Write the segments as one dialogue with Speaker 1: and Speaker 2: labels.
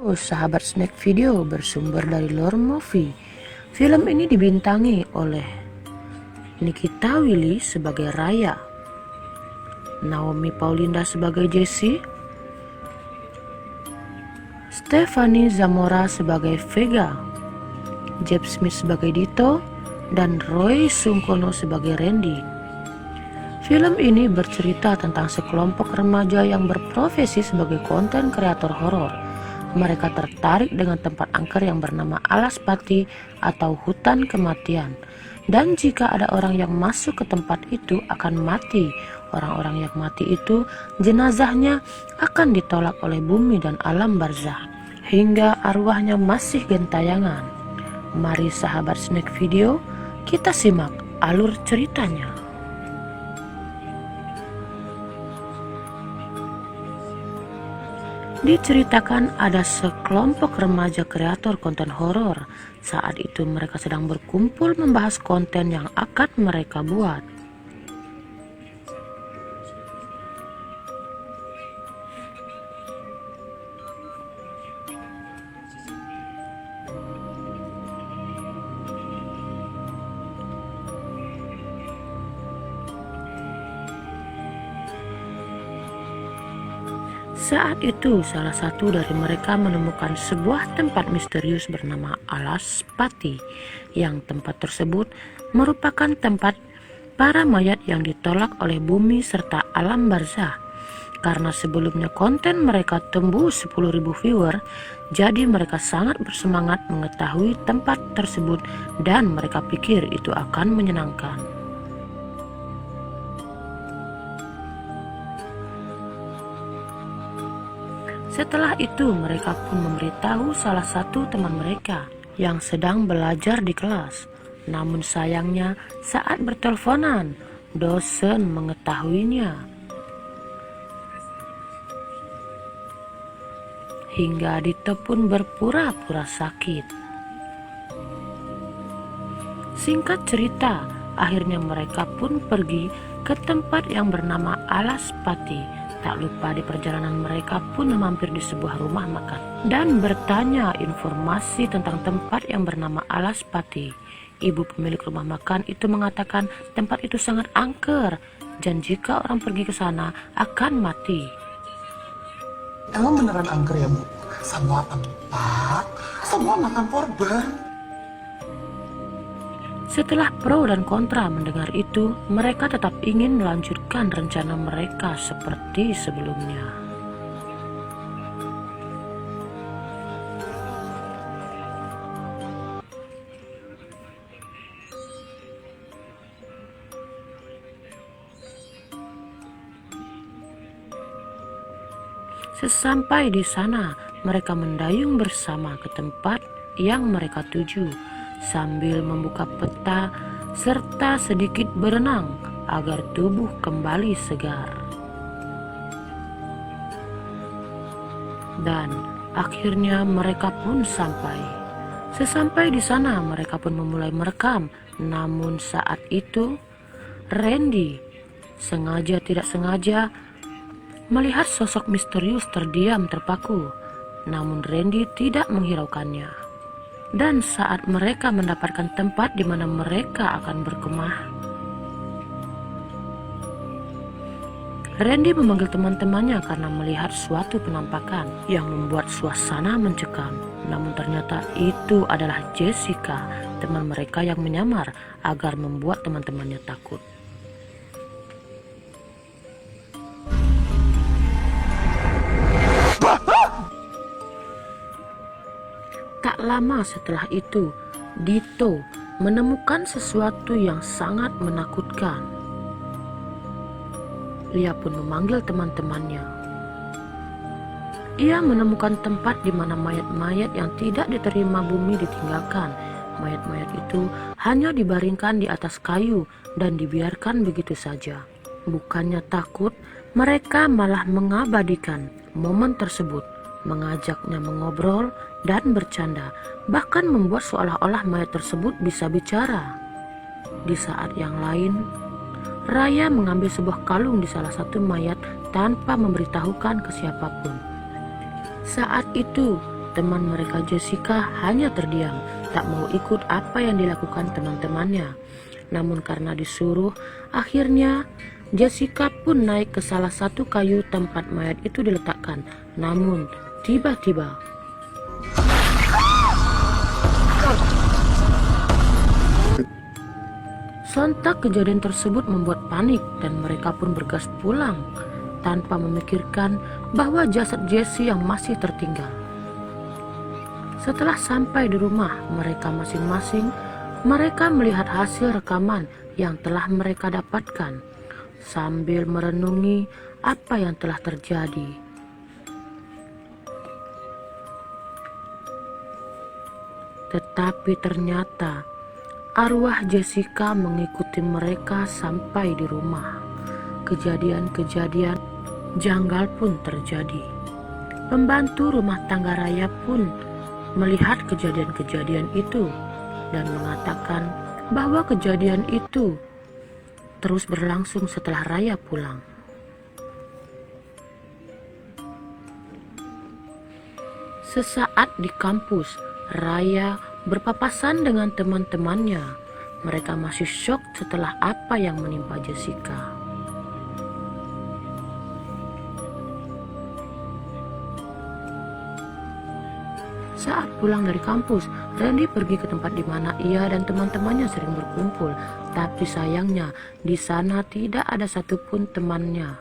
Speaker 1: Oh, sahabat Snack Video bersumber dari Lore Movie. Film ini dibintangi oleh Nikita Willy sebagai Raya, Naomi Paulinda sebagai Jessie, Stephanie Zamora sebagai Vega, Jeb Smith sebagai Dito, dan Roy Sungkono sebagai Randy. Film ini bercerita tentang sekelompok remaja yang berprofesi sebagai konten kreator horor. Mereka tertarik dengan tempat angker yang bernama Alas Pati atau hutan kematian. Dan jika ada orang yang masuk ke tempat itu akan mati. Orang-orang yang mati itu jenazahnya akan ditolak oleh bumi dan alam barzah hingga arwahnya masih gentayangan. Mari sahabat Snack Video, kita simak alur ceritanya. Diceritakan ada sekelompok remaja kreator konten horor. Saat itu mereka sedang berkumpul membahas konten yang akan mereka buat. Saat itu salah satu dari mereka menemukan sebuah tempat misterius bernama Alas Pati, yang tempat tersebut merupakan tempat para mayat yang ditolak oleh bumi serta alam barzah. Karena sebelumnya konten mereka tembus 10.000 viewer, jadi mereka sangat bersemangat mengetahui tempat tersebut dan mereka pikir itu akan menyenangkan. Setelah itu mereka pun memberitahu salah satu teman mereka yang sedang belajar di kelas. Namun sayangnya saat berteleponan, dosen mengetahuinya. Hingga Dito pun berpura-pura sakit. Singkat cerita, akhirnya mereka pun pergi ke tempat yang bernama Alas Pati. Tak lupa di perjalanan mereka pun mampir di sebuah rumah makan dan bertanya informasi tentang tempat yang bernama Alas Pati. Ibu pemilik rumah makan itu mengatakan tempat itu sangat angker dan jika orang pergi ke sana akan mati.
Speaker 2: Emang beneran angker ya, Bu? Semua tempat, semua makan korban.
Speaker 1: Setelah pro dan kontra mendengar itu, mereka tetap ingin melanjutkan rencana mereka seperti sebelumnya. Sesampai di sana, mereka mendayung bersama ke tempat yang mereka tuju, sambil membuka peta serta sedikit berenang agar tubuh kembali segar. Dan akhirnya mereka pun sampai. Sesampai di sana mereka pun memulai merekam. Namun saat itu Randy sengaja tidak sengaja melihat sosok misterius terdiam terpaku. Namun Randy tidak menghiraukannya. Dan saat mereka mendapatkan tempat di mana mereka akan berkemah, Randy memanggil teman-temannya karena melihat suatu penampakan yang membuat suasana mencekam. Namun ternyata itu adalah Jessica, teman mereka yang menyamar agar membuat teman-temannya takut. Tak lama setelah itu, Dito menemukan sesuatu yang sangat menakutkan. Ia pun memanggil teman-temannya. Ia menemukan tempat di mana mayat-mayat yang tidak diterima bumi ditinggalkan. Mayat-mayat itu hanya dibaringkan di atas kayu dan dibiarkan begitu saja. Bukannya takut, mereka malah mengabadikan momen tersebut, mengajaknya mengobrol dan bercanda, bahkan membuat seolah-olah mayat tersebut bisa bicara. Di saat yang lain, Raya mengambil sebuah kalung di salah satu mayat tanpa memberitahukan ke siapapun. Saat itu, teman mereka Jessica hanya terdiam, tak mau ikut apa yang dilakukan teman-temannya. Namun karena disuruh, akhirnya Jessica pun naik ke salah satu kayu tempat mayat itu diletakkan. Namun tiba-tiba sontak kejadian tersebut membuat panik dan mereka pun bergas pulang tanpa memikirkan bahwa jasad Jessie yang masih tertinggal. Setelah sampai di rumah mereka masing-masing, mereka melihat hasil rekaman yang telah mereka dapatkan sambil merenungi apa yang telah terjadi. Tetapi ternyata arwah Jessica mengikuti mereka sampai di rumah. Kejadian-kejadian janggal pun terjadi. Pembantu rumah tangga Raya pun melihat kejadian-kejadian itu dan mengatakan bahwa kejadian itu terus berlangsung setelah Raya pulang. Sesaat di kampus, Raya berpapasan dengan teman-temannya. Mereka masih syok setelah apa yang menimpa Jessica. Saat pulang dari kampus, Randy pergi ke tempat di mana ia dan teman-temannya sering berkumpul. Tapi sayangnya, di sana tidak ada satupun temannya.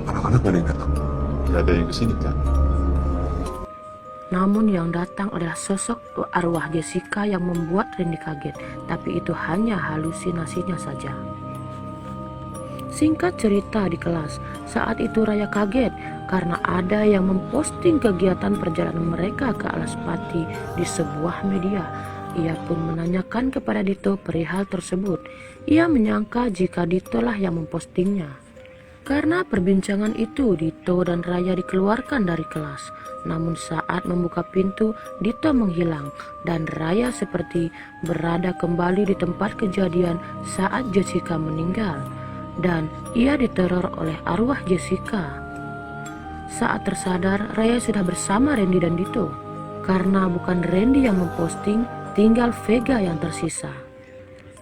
Speaker 2: Anak-anak gak ada yang datang. Gak ada yang kesini kan?
Speaker 1: Namun yang datang adalah sosok arwah Jessica yang membuat Randy kaget. Tapi itu hanya halusinasinya saja. Singkat cerita di kelas, saat itu Raya kaget karena ada yang memposting kegiatan perjalanan mereka ke Alaspati di sebuah media. Ia pun menanyakan kepada Dito perihal tersebut. Ia menyangka jika Dito lah yang mempostingnya. Karena perbincangan itu, Dito dan Raya dikeluarkan dari kelas. Namun saat membuka pintu, Dito menghilang dan Raya seperti berada kembali di tempat kejadian saat Jessica meninggal. Dan ia diteror oleh arwah Jessica. Saat tersadar, Raya sudah bersama Randy dan Dito. Karena bukan Randy yang memposting, tinggal Vega yang tersisa.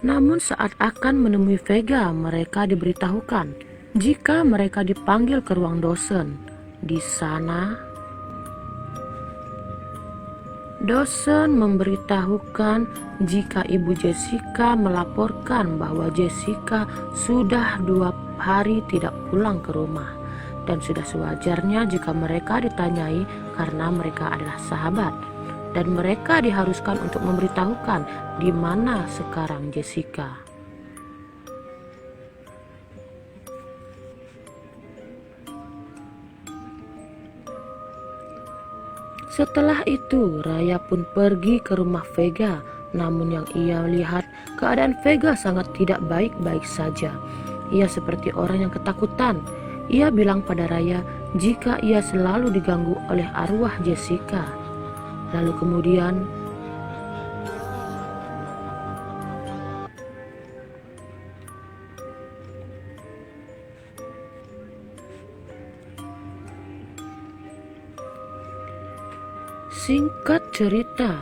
Speaker 1: Namun saat akan menemui Vega, mereka diberitahukan jika mereka dipanggil ke ruang dosen. Di sana, dosen memberitahukan jika ibu Jessica melaporkan bahwa Jessica sudah 2 hari tidak pulang ke rumah. Dan sudah sewajarnya jika mereka ditanyai karena mereka adalah sahabat. Dan mereka diharuskan untuk memberitahukan di mana sekarang Jessica. Setelah itu, Raya pun pergi ke rumah Vega. Namun yang ia lihat, keadaan Vega sangat tidak baik-baik saja. Ia seperti orang yang ketakutan. Ia bilang pada Raya jika ia selalu diganggu oleh arwah Jessica. Lalu kemudian singkat cerita,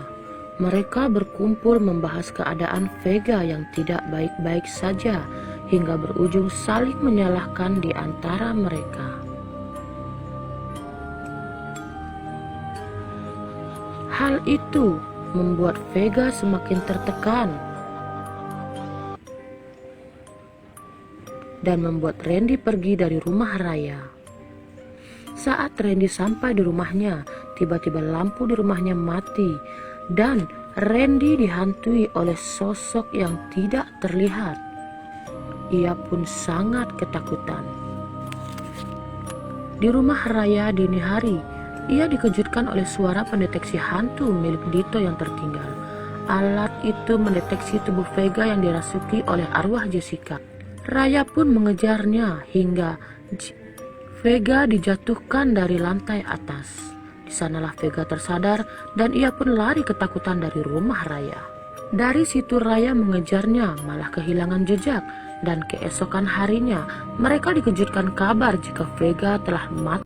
Speaker 1: mereka berkumpul membahas keadaan Vega yang tidak baik-baik saja hingga berujung saling menyalahkan di antara mereka. Hal itu membuat Vega semakin tertekan dan membuat Randy pergi dari rumah Raya. Saat Randy sampai di rumahnya, tiba-tiba lampu di rumahnya mati dan Randy dihantui oleh sosok yang tidak terlihat. Ia pun sangat ketakutan. Di rumah Raya dini hari, ia dikejutkan oleh suara pendeteksi hantu milik Dito yang tertinggal. Alat itu mendeteksi tubuh Vega yang dirasuki oleh arwah Jessica. Raya pun mengejarnya hingga Vega dijatuhkan dari lantai atas. Di sanalah Vega tersadar dan ia pun lari ketakutan dari rumah Raya. Dari situ Raya mengejarnya malah kehilangan jejak dan keesokan harinya mereka dikejutkan kabar jika Vega telah mati.